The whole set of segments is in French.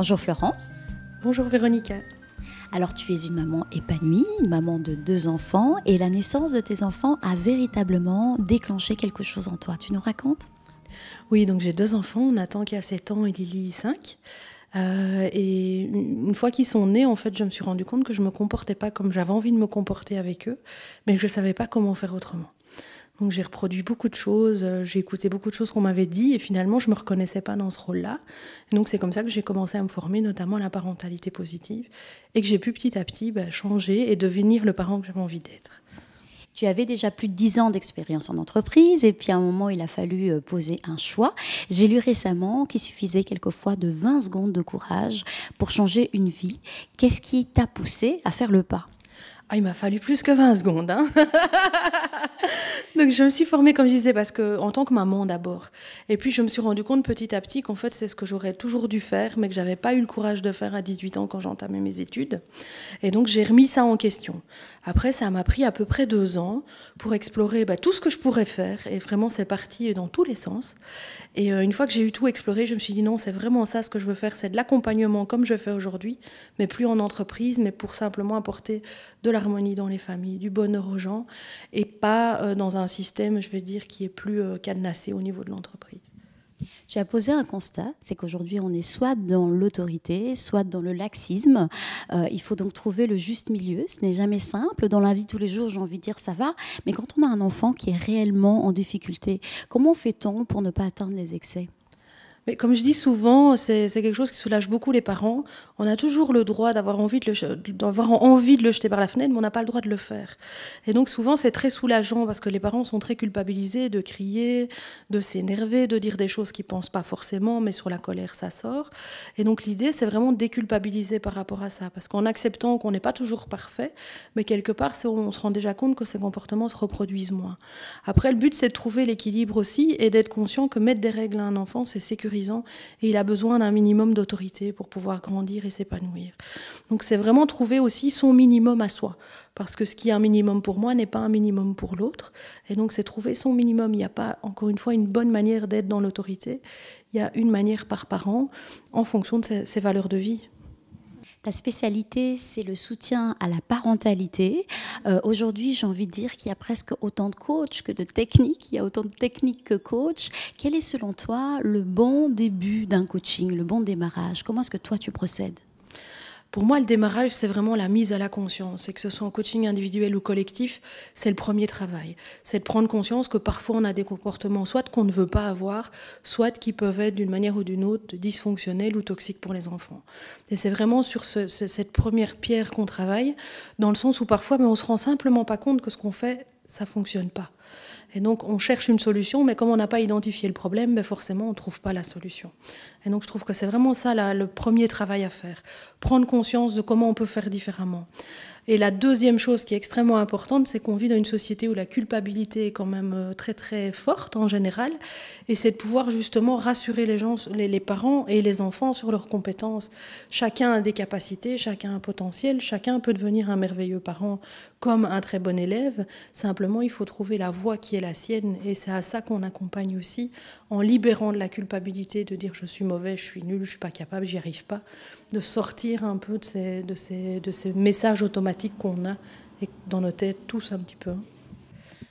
Bonjour Florence. Bonjour Véronica. Alors tu es une maman épanouie, une maman de 2 enfants et la naissance de tes enfants a véritablement déclenché quelque chose en toi. Tu nous racontes ? Oui, donc j'ai 2 enfants, Nathan qui a 7 ans et Lily 5. Et une fois qu'ils sont nés, en fait, je me suis rendu compte que je ne me comportais pas comme j'avais envie de me comporter avec eux, mais que je ne savais pas comment faire autrement. Donc j'ai reproduit beaucoup de choses, j'ai écouté beaucoup de choses qu'on m'avait dit et finalement je ne me reconnaissais pas dans ce rôle-là. Et donc c'est comme ça que j'ai commencé à me former notamment à la parentalité positive et que j'ai pu petit à petit changer et devenir le parent que j'avais envie d'être. Tu avais déjà plus de 10 ans d'expérience en entreprise et puis à un moment il a fallu poser un choix. J'ai lu récemment qu'il suffisait quelquefois de 20 secondes de courage pour changer une vie. Qu'est-ce qui t'a poussé à faire le pas ? Il m'a fallu plus que 20 secondes. Donc je me suis formée, comme je disais, parce que en tant que maman d'abord. Et puis je me suis rendu compte petit à petit qu'en fait c'est ce que j'aurais toujours dû faire, mais que j'avais pas eu le courage de faire à 18 ans quand j'entamais mes études. Et donc j'ai remis ça en question. Après, ça m'a pris à peu près 2 ans pour explorer tout ce que je pourrais faire. Et vraiment, c'est parti dans tous les sens. Et une fois que j'ai eu tout exploré, je me suis dit non, c'est vraiment ça ce que je veux faire. C'est de l'accompagnement comme je fais aujourd'hui, mais plus en entreprise, mais pour simplement apporter de l'harmonie dans les familles, du bonheur aux gens, et pas dans un système, je vais dire, qui est plus cadenassé au niveau de l'entreprise. Tu as posé un constat, c'est qu'aujourd'hui on est soit dans l'autorité, soit dans le laxisme. Il faut donc trouver le juste milieu. Ce n'est jamais simple. Dans la vie de tous les jours, j'ai envie de dire ça va. Mais quand on a un enfant qui est réellement en difficulté, comment fait-on pour ne pas atteindre les excès ? Mais comme je dis souvent, c'est quelque chose qui soulage beaucoup les parents. On a toujours le droit d'avoir envie de le jeter par la fenêtre, mais on n'a pas le droit de le faire. Et donc souvent, c'est très soulageant parce que les parents sont très culpabilisés de crier, de s'énerver, de dire des choses qu'ils ne pensent pas forcément, mais sur la colère, ça sort. Et donc l'idée, c'est vraiment de déculpabiliser par rapport à ça. Parce qu'en acceptant qu'on n'est pas toujours parfait, mais quelque part, on se rend déjà compte que ces comportements se reproduisent moins. Après, le but, c'est de trouver l'équilibre aussi et d'être conscient que mettre des règles à un enfant, c'est sécurisant. Et il a besoin d'un minimum d'autorité pour pouvoir grandir et s'épanouir. Donc c'est vraiment trouver aussi son minimum à soi. Parce que ce qui est un minimum pour moi n'est pas un minimum pour l'autre. Et donc c'est trouver son minimum. Il n'y a pas, encore une fois, une bonne manière d'être dans l'autorité. Il y a une manière par parent en fonction de ses valeurs de vie. Ta spécialité, c'est le soutien à la parentalité. Aujourd'hui, j'ai envie de dire qu'il y a presque autant de coachs que de techniques. Il y a autant de techniques que coachs. Quel est selon toi le bon début d'un coaching, le bon démarrage ? Comment est-ce que toi, tu procèdes ? Pour moi, le démarrage, c'est vraiment la mise à la conscience. Et que ce soit en coaching individuel ou collectif, c'est le premier travail. C'est de prendre conscience que parfois on a des comportements soit qu'on ne veut pas avoir, soit qui peuvent être d'une manière ou d'une autre dysfonctionnels ou toxiques pour les enfants. Et c'est vraiment sur cette première pierre qu'on travaille, dans le sens où parfois on ne se rend simplement pas compte que ce qu'on fait, ça ne fonctionne pas. Et donc, on cherche une solution, mais comme on n'a pas identifié le problème, forcément, on ne trouve pas la solution. Et donc, je trouve que c'est vraiment ça le premier travail à faire. Prendre conscience de comment on peut faire différemment. Et la deuxième chose qui est extrêmement importante, c'est qu'on vit dans une société où la culpabilité est quand même très très forte en général, et c'est de pouvoir justement rassurer les gens, les parents et les enfants sur leurs compétences. Chacun a des capacités, chacun a un potentiel, chacun peut devenir un merveilleux parent comme un très bon élève. Simplement, il faut trouver la voie qui est la sienne, et c'est à ça qu'on accompagne aussi, en libérant de la culpabilité, de dire je suis mauvais, je suis nul, je suis pas capable, j'y arrive pas, de sortir un peu de ces messages automatiques qu'on a et dans nos têtes tous un petit peu.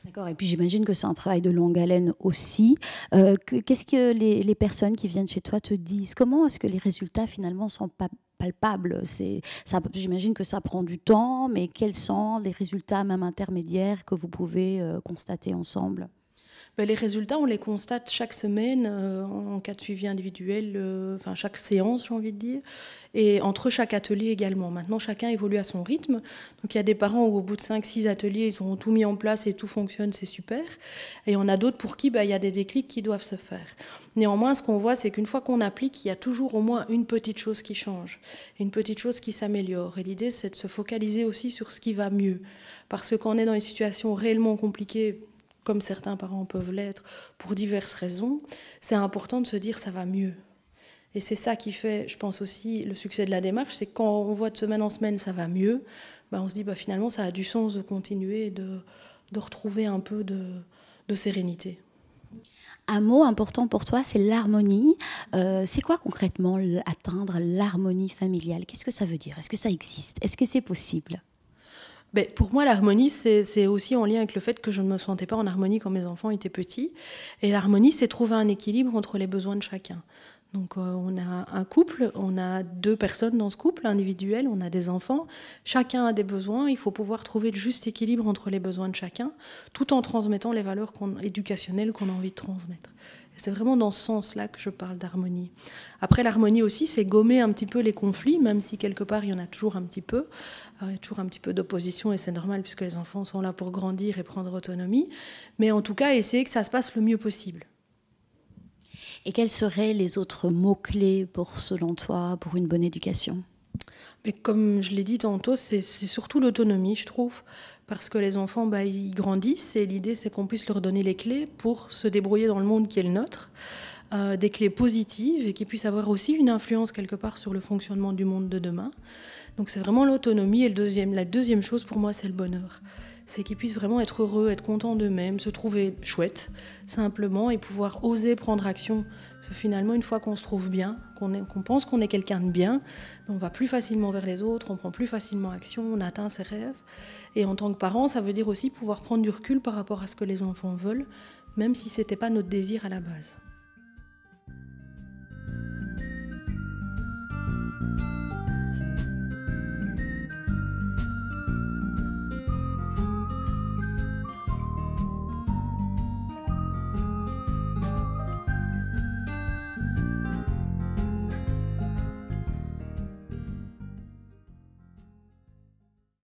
D'accord, et puis j'imagine que c'est un travail de longue haleine aussi. Qu'est-ce que les personnes qui viennent chez toi te disent ? Comment est-ce que les résultats finalement sont pas palpables ? J'imagine que ça prend du temps, mais quels sont les résultats même intermédiaires que vous pouvez constater ensemble ? Les résultats, on les constate chaque semaine en cas de suivi individuel, chaque séance, j'ai envie de dire, et entre chaque atelier également. Maintenant, chacun évolue à son rythme. Donc, il y a des parents où, au bout de 5-6 ateliers, ils ont tout mis en place et tout fonctionne, c'est super. Et on a d'autres pour qui il y a des déclics qui doivent se faire. Néanmoins, ce qu'on voit, c'est qu'une fois qu'on applique, il y a toujours au moins une petite chose qui change, une petite chose qui s'améliore. Et l'idée, c'est de se focaliser aussi sur ce qui va mieux. Parce que quand on est dans une situation réellement compliquée, comme certains parents peuvent l'être, pour diverses raisons, c'est important de se dire ça va mieux. Et c'est ça qui fait, je pense aussi, le succès de la démarche, c'est que quand on voit de semaine en semaine ça va mieux, on se dit finalement ça a du sens de continuer et de retrouver un peu de sérénité. Un mot important pour toi, c'est l'harmonie. C'est quoi concrètement atteindre l'harmonie familiale? Qu'est-ce que ça veut dire? Est-ce que ça existe? Est-ce que c'est possible? Ben, pour moi, l'harmonie, c'est aussi en lien avec le fait que je ne me sentais pas en harmonie quand mes enfants étaient petits. Et l'harmonie, c'est trouver un équilibre entre les besoins de chacun. Donc on a un couple, on a 2 personnes dans ce couple individuel, on a des enfants, chacun a des besoins, il faut pouvoir trouver le juste équilibre entre les besoins de chacun, tout en transmettant les valeurs éducationnelles qu'on a envie de transmettre. Et c'est vraiment dans ce sens-là que je parle d'harmonie. Après, l'harmonie aussi, c'est gommer un petit peu les conflits, même si quelque part il y en a toujours un petit peu. Il y a toujours un petit peu d'opposition et c'est normal puisque les enfants sont là pour grandir et prendre autonomie. Mais en tout cas, essayer que ça se passe le mieux possible. Et quels seraient les autres mots-clés selon toi, pour une bonne éducation? Mais comme je l'ai dit tantôt, c'est surtout l'autonomie, je trouve. Parce que les enfants, ils grandissent et l'idée, c'est qu'on puisse leur donner les clés pour se débrouiller dans le monde qui est le nôtre. Des clés positives et qui puissent avoir aussi une influence quelque part sur le fonctionnement du monde de demain. Donc c'est vraiment l'autonomie. Et la deuxième chose pour moi, c'est le bonheur. C'est qu'ils puissent vraiment être heureux, être contents d'eux-mêmes, se trouver chouettes, simplement, et pouvoir oser prendre action. Parce que finalement, une fois qu'on se trouve bien, qu'on pense qu'on est quelqu'un de bien, on va plus facilement vers les autres, on prend plus facilement action, on atteint ses rêves. Et en tant que parent, ça veut dire aussi pouvoir prendre du recul par rapport à ce que les enfants veulent, même si ce n'était pas notre désir à la base.